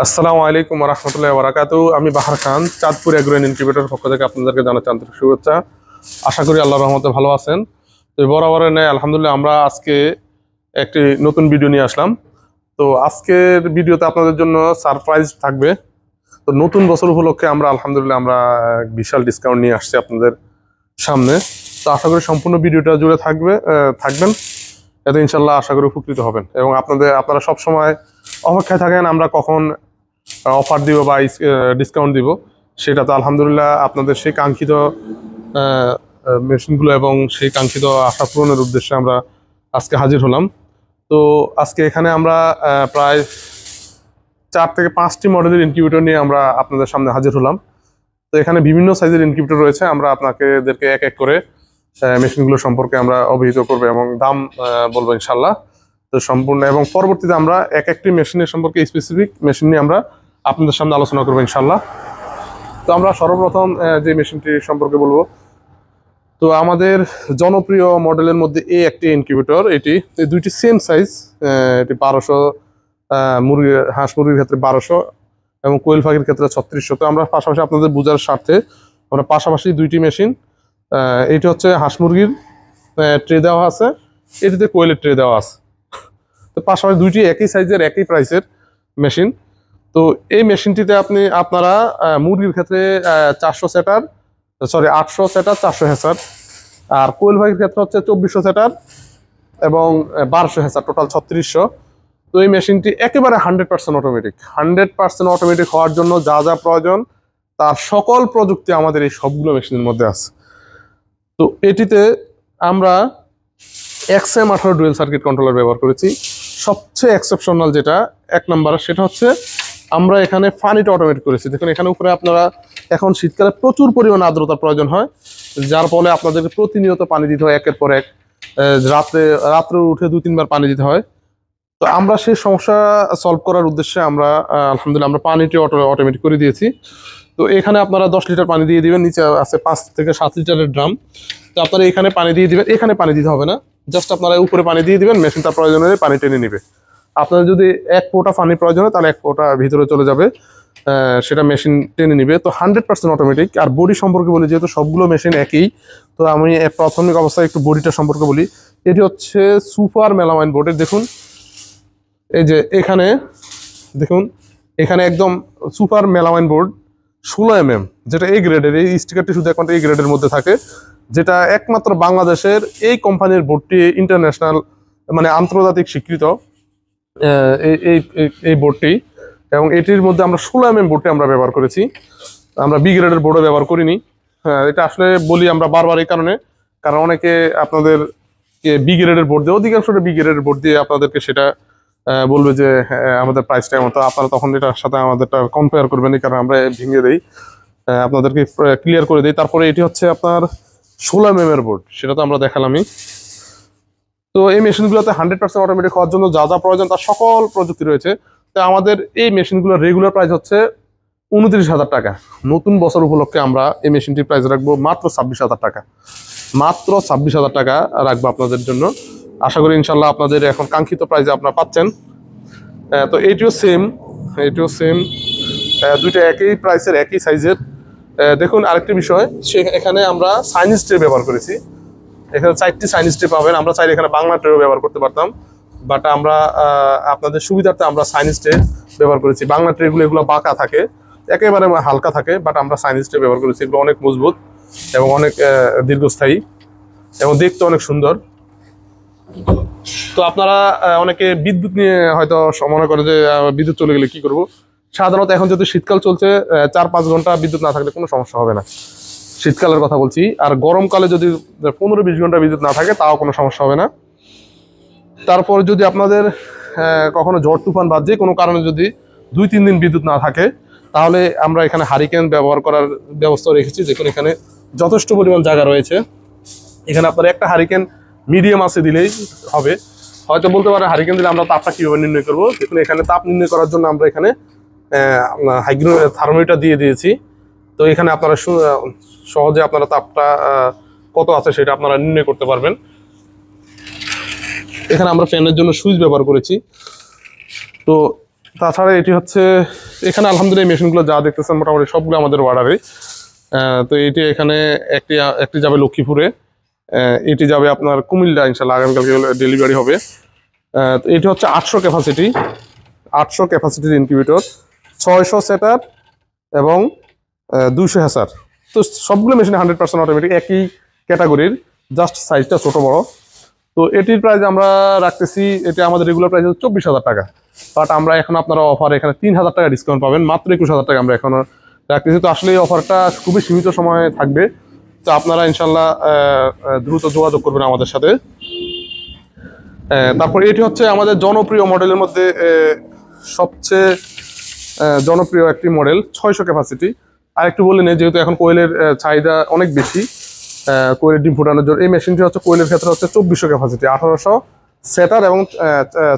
আসসালামু আলাইকুম ওয়া রাহমাতুল্লাহি ওয়া বারাকাতুহু। আমি বাহার খান, চাঁদপুর এগ্রো এন্ড ইনকিউবেটর পক্ষ থেকে আপনাদেরকে জানাচ্ছি আন্তরিক শুভেচ্ছা। আশা করি আল্লাহর রহমতে ভালো আছেন। তো বরাবরের ন্যায় আলহামদুলিল্লাহ আমরা আজকে একটি নতুন ভিডিও নিয়ে আসলাম। তো আজকের ভিডিওতে আপনাদের জন্য সারপ্রাইজ থাকবে। তো নতুন বছর উপলক্ষে আমরা আলহামদুলিল্লাহ বিশাল ডিসকাউন্ট নিয়ে আসছি আপনাদের সামনে। তো আশা করি সম্পূর্ণ ভিডিওটা জুড়ে থাকবেন, এতে ইনশাল্লাহ আশা করি উপকৃত হবেন এবং আপনারা সবসময় অপেক্ষায় থাকেন আমরা কখন অফার দিব বা ডিসকাউন্ট দিব। সেটা তো আলহামদুলিল্লাহ আপনাদের সেই কাঙ্ক্ষিত মেশিনগুলো এবং সেই কাঙ্ক্ষিত আশা পূরণের উদ্দেশ্যে আমরা আজকে হাজির হলাম। তো আজকে এখানে আমরা প্রায় 4 থেকে 5টি মডেলের ইনকিউবেটর নিয়ে আমরা আপনাদের সামনে হাজির হলাম। তো এখানে বিভিন্ন সাইজের ইনকিউবেটর রয়েছে, আমরা আপনাদেরকে এক এক করে মেশিনগুলো সম্পর্কে আমরা অবহিত করবো এবং দাম বলবো ইনশাল্লাহ। তো সম্পূর্ণ এবং পরবর্তীতে আমরা এক একটি মেশিনের সম্পর্কে স্পেসিফিক মেশিন নিয়ে আমরা আপনাদের সামনে আলোচনা করবো ইনশাল্লাহ। তো আমরা সর্বপ্রথম যে মেশিনটি সম্পর্কে বলবো, তো আমাদের জনপ্রিয় মডেলের মধ্যে এই একটি ইনকিউবেটর, এটি দুইটি সেম সাইজ, এটি 1200 হাঁস মুরগির ক্ষেত্রে 1200 এবং কোয়েল পাখির ক্ষেত্রে 3600। তো আমরা পাশাপাশি আপনাদের বোঝার স্বার্থে আমরা পাশাপাশি দুইটি মেশিন, এইটি হচ্ছে হাঁস মুরগির ট্রে দেওয়া আছে, এটিতে কোয়েলের ট্রে দেওয়া আছে। তো পাশাপাশি দুইটি একই সাইজের একই প্রাইসের মেশিন। তো এই মেশিনটিতে আপনারা মুরগির ক্ষেত্রে 800 সেটার 400 হেসার, আর কোয়েল পাখির ক্ষেত্রে হচ্ছে 2400 সেটার এবং 1200 হেসার, টোটাল 3600। তো এই মেশিনটি একেবারে 100% অটোমেটিক। 100% অটোমেটিক হওয়ার জন্য যা যা প্রয়োজন তার সকল প্রযুক্তি আমাদের এই সবগুলো মেশিনের মধ্যে আছে। তো এটিতে আমরা XM18 ডুয়েল সার্কিট কন্ট্রোলার ব্যবহার করেছি। সবচেয়ে এক্সেপশনাল যেটা এক নাম্বার, সেটা হচ্ছে আমরা এখানে পানিটা অটোমেটিক করেছি। দেখুন এখানে উপরে আপনারা এখন শীতকালে প্রচুর পরিমাণে আর্দ্রতার প্রয়োজন হয়, যার ফলে আপনাদেরকে প্রতিনিয়ত পানি দিতে হয়, একের পর এক। রাত্রে উঠে 2-3 বার পানি দিতে হয়। তো আমরা সেই সমস্যা সলভ করার উদ্দেশ্যে আমরা আলহামদুলিল্লাহ আমরা পানিটি অটোমেটিক করে দিয়েছি। তো এখানে আপনারা 10 লিটার পানি দিয়ে দিবেন, নিচে আছে 5 থেকে 7 লিটারের ড্রাম। তো আপনারা এখানে পানি দিয়ে দিবেন, এখানে পানি দিতে হবে না, জাস্ট আপনারা উপরে পানি দিয়ে দিবেন, মেশিন তার প্রয়োজন হলে পানি টেনে নেবে। আপনার যদি 1 ফোঁটা পানি প্রয়োজন হয় তাহলে 1 ফোঁটা ভিতরে চলে যাবে, সেটা মেশিন টেনে নিবে। তো 100% অটোমেটিক। আর বডি সম্পর্কে বলি, যেহেতু সবগুলো মেশিন একই, তো আমি প্রাথমিক অবস্থায় একটু বডিটা সম্পর্কে বলি। এটি হচ্ছে সুপার মেলামাইন বোর্ডের। দেখুন এই যে এখানে দেখুন, এখানে একদম সুপার মেলামাইন বোর্ড 16 mm, যেটা এই গ্রেডের। এই স্টিকারটি শুধু একমাত্র এই গ্রেডের মধ্যে থাকে, যেটা একমাত্র বাংলাদেশের এই কোম্পানির বোর্ডটি ইন্টারন্যাশনাল মানে আন্তর্জাতিক স্বীকৃত এই বোর্ডটি। এবং এটির মধ্যে আমরা 16 mm বোর্ডটি আমরা ব্যবহার করেছি, আমরা বি গ্রেডের বোর্ডও ব্যবহার করিনি। হ্যাঁ, এটা আসলে বলি আমরা বারবার এই কারণ অনেকে আপনাদের বি গ্রেডের বোর্ড দিয়ে, অধিকাংশটা বি গ্রেডের বোর্ড দিয়ে আপনাদেরকে সেটা বলবে যে হ্যাঁ আমাদের প্রাইসটা এমন। তো আপনারা তখন এটার সাথে আমাদেরটা কম্পেয়ার করবেন, কারণ আমরা ভেঙে দিই, আপনাদেরকে ক্লিয়ার করে দিই। তারপরে এটি হচ্ছে আপনার 16 mm এর বোর্ড, সেটা তো আমরা দেখালামই। তো এই মেশিনগুলোতে 100% অটোমেটিক হওয়ার জন্য যা যা প্রয়োজন তার সকল প্রযুক্তি রয়েছে। তো আমাদের এই মেশিনগুলোর রেগুলার প্রাইস হচ্ছে 29,000 টাকা। নতুন বছর উপলক্ষে আমরা এই মেশিনটির প্রাইস রাখবো মাত্র 26,000 টাকা। মাত্র 26,000 টাকা রাখবো আপনাদের জন্য। আশা করি ইনশাল্লাহ আপনাদের এখন কাঙ্ক্ষিত প্রাইসে আপনারা পাচ্ছেন। তো এইটিও সেম, দুইটা একই প্রাইসের একই সাইজের। দেখুন আরেকটি বিষয়, এখানে আমরা চাইনিজ ট্রে ব্যবহার করেছি। এখানে 4টি চাইনিজ ট্রে পাবেন। আমরা চাইলে এখানে বাংলা ট্রেও ব্যবহার করতে পারতাম, বাট আমরা আপনাদের সুবিধার্থে আমরা চাইনিজ ট্রে ব্যবহার করেছি। বাংলা ট্রেগুলো এগুলো বাঁকা থাকে, একেবারে হালকা থাকে, বাট আমরা চাইনিজ ট্রে ব্যবহার করেছি। এগুলো অনেক মজবুত এবং অনেক দীর্ঘস্থায়ী এবং দেখতে অনেক সুন্দর। তো আপনারা অনেকে বিদ্যুৎ নিয়ে হয়তো মনে করে যে বিদ্যুৎ চলে গেলে কি করব। সাধারণত এখন যদি শীতকাল চলছে, 4-5 ঘন্টা বিদ্যুৎ না থাকলে কোনো সমস্যা হবে না, শীতকালের কথা বলছি। আর গরমকালে যদি 15-20 ঘন্টা বিদ্যুৎ না থাকে তাও কোনো সমস্যা হবে না। তারপর যদি আপনাদের কখনো ঝড় তুফান বা যে কোনো কারণে যদি 2-3 দিন বিদ্যুৎ না থাকে, তাহলে আমরা এখানে হারিকেন ব্যবহার করার ব্যবস্থা রেখেছি। দেখুন এখানে যথেষ্ট পরিমাণ জায়গা রয়েছে, এখানে আপনার একটা হারিকেন মিডিয়াম আছে দিলেই হবে। হয়তো বলতে পারে হারিকেন দিলে আমরা তাপটা কীভাবে নির্ণয় করবো। দেখুন এখানে তাপ নির্ণয় করার জন্য আমরা এখানে থার্মোমিটার দিয়ে দিয়েছি। তো এখানে আপনারা সহজে আপনারা তাপটা কত আছে সেটা আপনারা নির্ণয় করতে পারবেন। এখানে আমরা ফ্যানের জন্য সুইচ ব্যবহার করেছি। তো তাছাড়া এটি হচ্ছে এখানে আলহামদুলিল্লাহ এই মেশিনগুলো যা দেখতেছেন মোটামুটি সবগুলো আমাদের অর্ডারে। তো এটি এখানে একটি একটি যাবে লক্ষ্মীপুরে, এটি যাবে আপনার কুমিল্লা, ইনশাল্লাহ আগামীকালকে ডেলিভারি হবে। তো এটি হচ্ছে 800 ক্যাপাসিটি, 800 ক্যাপাসিটির ইনকিউবেটর, 600 সেটার এবং 200 হ্যাসার। তো সবগুলো মেশিন 100% অটোমেটিক, একই ক্যাটাগরির, জাস্ট সাইজটা ছোট বড়। তো এটির প্রাইস আমরা রাখতেছি, এটা আমাদের রেগুলার প্রাইস হচ্ছে 24,000 টাকা, বাট আমরা এখন আপনারা অফার এখানে 3,000 টাকা ডিসকাউন্ট পাবেন, মাত্র 21,000 টাকা আমরা এখন রাখতেছি। তো আসলে এই অফারটা খুবই সীমিত সময় থাকবে, তো আপনারা ইনশাল্লাহ দ্রুত যোগাযোগ করবেন আমাদের সাথে। তারপর এটি হচ্ছে আমাদের জনপ্রিয় মডেলের মধ্যে সবচেয়ে জনপ্রিয় একটি মডেল, 600 ক্যাপাসিটি। আর একটু বলে নেই, যেহেতু এখন কোয়েলের চাহিদা অনেক বেশি, কোয়েলের ডিম ফুটানোর জন্য এই মেশিনটি হচ্ছে কোয়েলের ক্ষেত্রে হচ্ছে 2400 ক্যাপাসিটি, 1800 সেটার এবং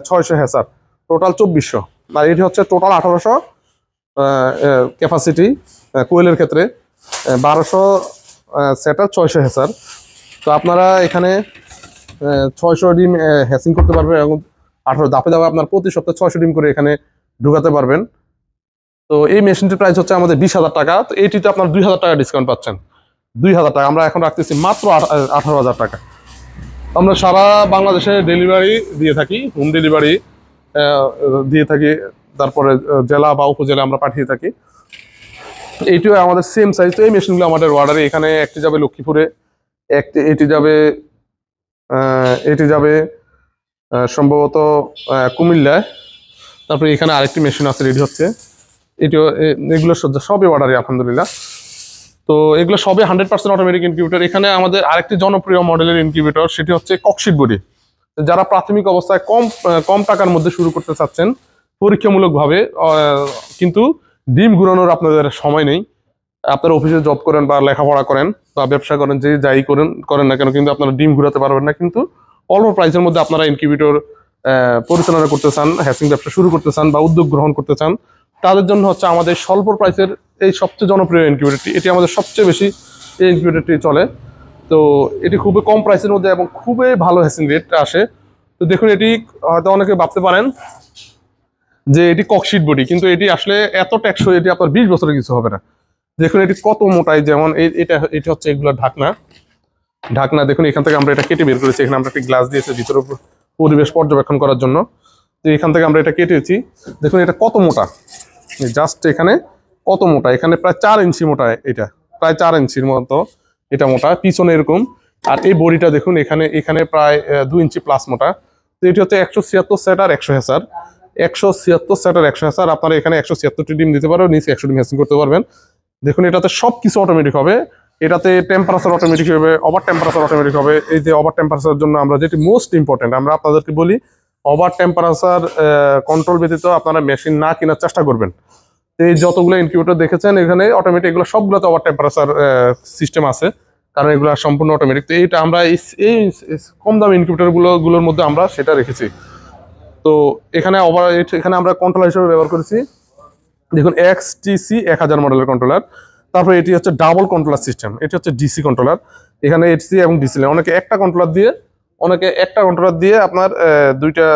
600 হ্যাসার, টোটাল 2400। আর এটি হচ্ছে টোটাল 1800 ক্যাপাসিটি কোয়েলের ক্ষেত্রে, 1200 সেটার, 600 হ্যাসার। তো আপনারা এখানে 600 ডিম হ্যাসিং করতে পারবেন এবং 18 ধাপে ধাপে আপনার প্রতি সপ্তাহে 600 ডিম করে এখানে ঢুকাতে পারবেন। তো এই মেশিনটির প্রাইস হচ্ছে আমাদের 20,000 টাকা। তো এইটিতে আপনার 2,000 টাকা ডিসকাউন্ট পাচ্ছেন, 2,000 টাকা আমরা এখন রাখতেছি মাত্র 18,000 টাকা। আমরা সারা বাংলাদেশে ডেলিভারি দিয়ে থাকি, হোম ডেলিভারি দিয়ে থাকি, তারপরে জেলা বা উপজেলা আমরা পাঠিয়ে থাকি। এইটিও আমাদের সেম সাইজ। তো এই মেশিনগুলো আমাদের অর্ডারে, এখানে একটি যাবে লক্ষ্মীপুরে, এটি যাবে সম্ভবত কুমিল্লায়, তারপরে এখানে আরেকটি মেশিন আছে রেডি হচ্ছে, এটিও, এগুলো সবই অর্ডারে আলহামদুলিল্লাহ। তো এগুলো সবই 100% অটোমেটিক ইনকিউবেটর। এখানে আমাদের আরেকটি জনপ্রিয় মডেলের ইনকিউবেটর, সেটি হচ্ছে ককশিট বডি। যারা প্রাথমিক অবস্থায় কম টাকার মধ্যে শুরু করতে চাচ্ছেন পরীক্ষামূলকভাবে, কিন্তু ডিম ঘুরানোর আপনাদের সময় নেই, আপনারা অফিসে জব করেন বা লেখাপড়া করেন বা ব্যবসা করেন, যে যাই করেন না কেন, কিন্তু আপনারা ডিম ঘুরাতে পারবেন না, কিন্তু অল্প প্রাইসের মধ্যে আপনারা ইনকিউবেটর পরিচালনা করতে চান, হ্যাসিং ব্যবসা শুরু করতে চান বা উদ্যোগ গ্রহণ করতে চান, তাদের জন্য হচ্ছে আমাদের স্বল্প প্রাইসের এই সবচেয়ে জনপ্রিয় ইনকিউবেটরটি। এটি আমাদের সবচেয়ে বেশি এই ইনকিউবেটরটি চলে। তো এটি খুবই কম প্রাইসের মধ্যে এবং খুবই ভালো হ্যাসিং রেট আসে। তো দেখুন, এটি হয়তো অনেকে ভাবতে পারেন যে এটি ককশিট বডি, কিন্তু এটি আসলে এত টেকসই, এটি আপনার 20 বছরের কিছু হবে না। দেখুন এটি কত মোটাই, যেমন এটা হচ্ছে এগুলো ঢাকনা দেখুন, এখান থেকে আমরা এটা কেটে বের করেছি, এখানে আমরা একটি গ্লাস দিয়েছি ভিতরে পরিবেশ পর্যবেক্ষণ করার জন্য। তো এখান থেকে আমরা এটা কেটেছি, দেখুন এটা কত মোটা, জাস্ট এখানে কত মোটা, এখানে প্রায় 4 ইঞ্চি মোটা, এটা প্রায় 4 ইঞ্চির মতো এটা মোটা, পিছনে এরকম। আর এই বডিটা দেখুন, এখানে প্রায় 2 ইঞ্চি প্লাস মোটা। তো এটি হচ্ছে 176 সেটার 100 হ্যাসার, 176 সেটার 100 হ্যাসার। আপনারা এখানে 176টি ডিম দিতে পারবেন, নিচে 100 ডিম হ্যাসিং করতে পারবেন। দেখুন এটাতে সবকিছু অটোমেটিক হবে, এটাতে টেম্পারেচার অটোমেটিক হবে, ওভার টেম্পারেচার অটোমেটিক হবে। এই যে ওভার টেম্পারেচারের জন্য আমরা, যেটি মোস্ট ইম্পর্টেন্ট, আমরা আপনাদেরকে বলি, ওভার টেম্পারেচার কন্ট্রোল ব্যতীত আপনারা মেশিন না কেনার চেষ্টা করবেন। এই যতগুলো ইনকিউবেটর দেখেছেন এখানে অটোমেটিক, এগুলো সবগুলোতে ওভার টেম্পারেচার সিস্টেম আছে, কারণ এগুলো সম্পূর্ণ অটোমেটিক। তো এইটা আমরা এই কম দামি ইনকিউবেটরগুলোর মধ্যে আমরা সেটা রেখেছি। তো এখানে এখানে আমরা কন্ট্রোলার হিসেবে ব্যবহার করেছি, দেখুন XTC 1000 মডেলের কন্ট্রোলার। তারপরে এটি হচ্ছে ডাবল কন্ট্রোলার সিস্টেম, এটি হচ্ছে ডিসি কন্ট্রোলার। এখানে HC এবং ডিসি লাইন, অনেকে একটা কন্ট্রোলার দিয়ে আপনার 2টা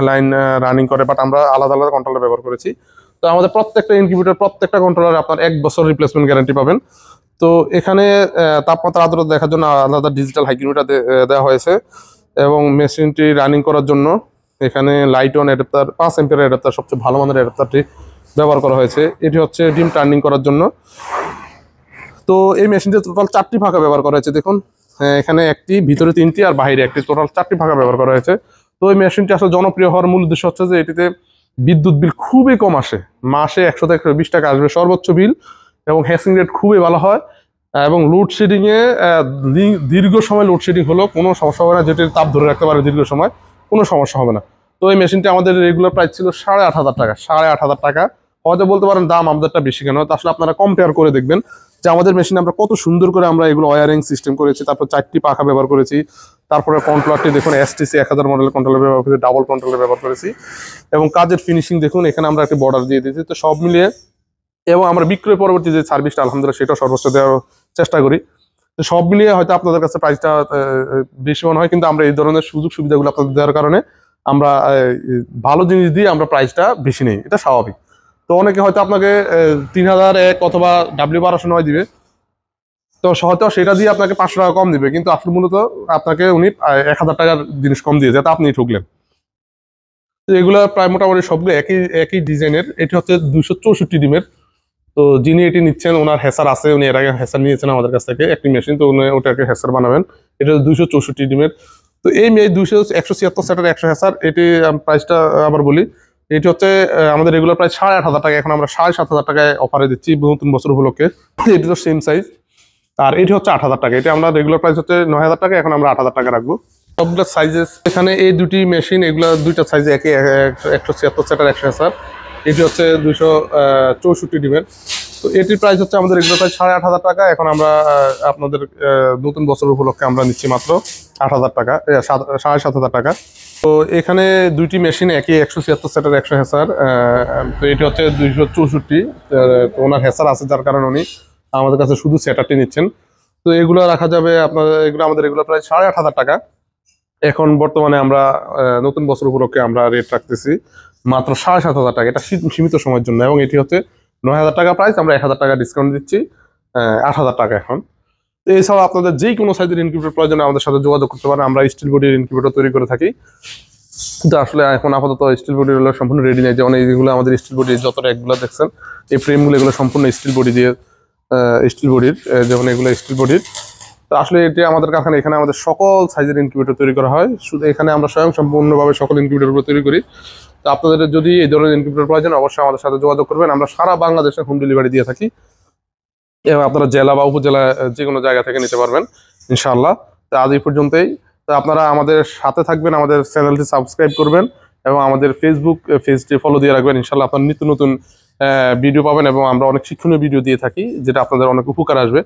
লাইন রানিং করে, বাট আমরা আলাদা আলাদা কন্ট্রোলার ব্যবহার করেছি। তো আমাদের প্রত্যেকটা ইনকিউবেটর, প্রত্যেকটা কন্ট্রোলারে আপনার 1 বছর রিপ্লেসমেন্ট গ্যারান্টি পাবেন। তো এখানে তাপমাত্রা আর্দ্রতা দেখার জন্য আলাদা ডিজিটাল হাইগ্রোমিটার দেওয়া হয়েছে, এবং মেশিনটি রানিং করার জন্য এখানে light on adapter, 5 ampere adapter, সবচেয়ে ভালো মানের অ্যাডাপ্টারটি ব্যবহার করা হয়েছে। এটি হচ্ছে ডিম টার্নিং করার জন্য। তো এই মেশিনটি টোটাল 4টি ফাঁকা ব্যবহার করা হয়েছে, দেখুন এখানে একটি, ভিতরে 3টি আর বাইরে একটি, টোটাল 4টি ফাঁকা ব্যবহার করা হয়েছে। তো এই মেশিনটি আসলে জনপ্রিয় হওয়ার মূল উদ্দেশ্য হচ্ছে যে এটিতে বিদ্যুৎ বিল খুবই কম আসে, মাসে 100 থেকে 120 টাকা আসবে সর্বোচ্চ বিল, এবং হ্যাসিং রেট খুবই ভালো হয়, এবং লোডশেডিংয়ে দীর্ঘ সময় লোডশেডিং হলো কোনো সমস্যা হবে না, যেটির তাপ ধরে রাখতে পারে দীর্ঘ সময়, কোনো সমস্যা হবে না। তো এই মেশিনটি আমাদের রেগুলার প্রাইস ছিল 8,500 টাকা, 8,500 টাকা। হয়তো বলতে পারেন দাম আমাদেরটা বেশি কেন, আসলে আপনারা কম্পেয়ার করে দেখবেন যে আমাদের মেশিনে আমরা কত সুন্দর করে আমরা এগুলো ওয়ারিং সিস্টেম করেছি, তারপর 4টি পাখা ব্যবহার করেছি, তারপরে কন্ট্রোলারটি দেখুন STC 1000 মডেলের কন্ট্রোলার ব্যবহার করেছি, ডাবল কন্ট্রোলার ব্যবহার করেছি, এবং কাজের ফিনিশিং দেখুন, এখানে আমরা একটি বর্ডার দিয়ে দিয়েছি। তো সব মিলিয়ে, এবং আমরা বিক্রয় পরবর্তী যে সার্ভিসটা আলহামদুলিল্লাহ সেটাও সর্বোচ্চ দেওয়ার চেষ্টা করি। তো সব মিলিয়ে হয়তো আপনাদের কাছে প্রাইসটা বেশি মনে হয়, কিন্তু আমরা এই ধরনের সুযোগ সুবিধাগুলো আপনাদের দেওয়ার কারণে আমরা ভালো জিনিস দিয়ে আমরা প্রাইসটা বেশি নেই, এটা স্বাভাবিক। তো অনেকে হয়তো আপনাকে 3001 অথবা W1209 দিবে, তো হয়তো সেটা দিয়ে আপনাকে 500 টাকা কম দিবে, কিন্তু আসলে মূলত আপনাকে উনি 1000 টাকার জিনিস কম দিয়ে যাতে আপনি ঠকলেন। তো এগুলো প্রায় মোটামুটি সবগুলো একই একই ডিজাইনের। এটি হচ্ছে 264 ডিমের। তো যিনি এটি নিচ্ছেন ওনার হেসার আছে, উনি এর আগে হেসার নিয়েছেন আমাদের কাছ থেকে একটি মেশিন, তো উনি ওটাকে হেসার বানাবেন। এটা 264 ডিমের। তো এই 176 সেটের 100 হেসার, এটি প্রাইসটা আবার বলি, এটি হচ্ছে আমাদের রেগুলার প্রাইস 8500 টাকা, এখন আমরা 7500 টাকায় অফারে দিচ্ছি নতুন বছর উপলক্ষে। এটি তো সেম সাইজ। আর এটি হচ্ছে 8000 টাকা, এটা আমরা রেগুলার প্রাইস হচ্ছে 9000 টাকা, এখন আমরা 8000 টাকা রাখবো। সবগুলো সাইজেস এখানে এই দুটি মেশিন, এগুলো দুইটা সাইজে একই 176 সেটার 100 হেসার। এটি হচ্ছে 264 ডিমের। তো এটির প্রাইস হচ্ছে আমাদের রেগুলার প্রাইস 8500 টাকা, এখন আমরা আপনাদের নতুন বছর উপলক্ষে আমরা নিচ্ছি মাত্র 8000 টাকা, 7500 টাকা। তো এখানে দুইটি মেশিন একই 176 সেটার 100 হেসার। তো এটি হচ্ছে 264। তো ওনার হেসার আছে যার কারণে উনি আমাদের কাছে শুধু সেটারটি নিচ্ছেন। তো এগুলো রাখা যাবে আপনার, এগুলো আমাদের রেগুলার প্রাইস 8500 টাকা। এখন বর্তমানে আমরা নতুন বছর উপলক্ষে আমরা রেট রাখতেছি মাত্র 7500 টাকা, এটা সীমিত সময়ের জন্য। এবং এটি হচ্ছে 9000 টাকা প্রাইস, আমরা 1000 টাকা ডিসকাউন্ট দিচ্ছি 8000 টাকা এখন। তো এছাড়াও আপনাদের যে কোনো সাইজের ইনকিউবেটর প্রয়োজনে আমাদের সাথে যোগাযোগ করতে পারেন, আমরা স্টিল বডির ইনকিউবেটর তৈরি করে থাকি। কিন্তু আসলে এখন আপাতত স্টিল বডির হলো সম্পূর্ণ রেডি নেই, যেমন এইগুলো আমাদের স্টিল বডির যত র্যাকগুলো দেখছেন, এই ফ্রেমগুলো এগুলো সম্পূর্ণ স্টিল বডি দিয়ে, স্টিল বডির, যেমন এগুলো স্টিল বডির। তো আসলে এটি আমাদের কারখানা, এখানে আমাদের সকল সাইজের ইনকিউবেটর তৈরি করা হয়, শুধু এখানে আমরা সম্পূর্ণভাবে সকল ইনকিউবেটরগুলো তৈরি করি। তো আপনাদের যদি এই ধরনের ইনকিউবেটর প্রয়োজন অবশ্যই আমাদের সাথে যোগাযোগ করবেন, আমরা সারা বাংলাদেশে হোম ডেলিভারি দিয়ে থাকি, এবং আপনারা জেলা বা উপজেলা যে কোনো জায়গা থেকে নিতে পারবেন ইনশাআল্লাহ। তো আজ এই পর্যন্তই। তো আপনারা আমাদের সাথে থাকবেন, আমাদের চ্যানেলটি সাবস্ক্রাইব করবেন এবং আমাদের ফেসবুক পেজটি ফলো দিয়ে রাখবেন। ইনশাআল্লাহ আপনারা নিত্য নতুন ভিডিও পাবেন, এবং আমরা অনেক শিক্ষণীয় ভিডিও দিয়ে থাকি যেটা আপনাদের অনেক উপকার আসবে।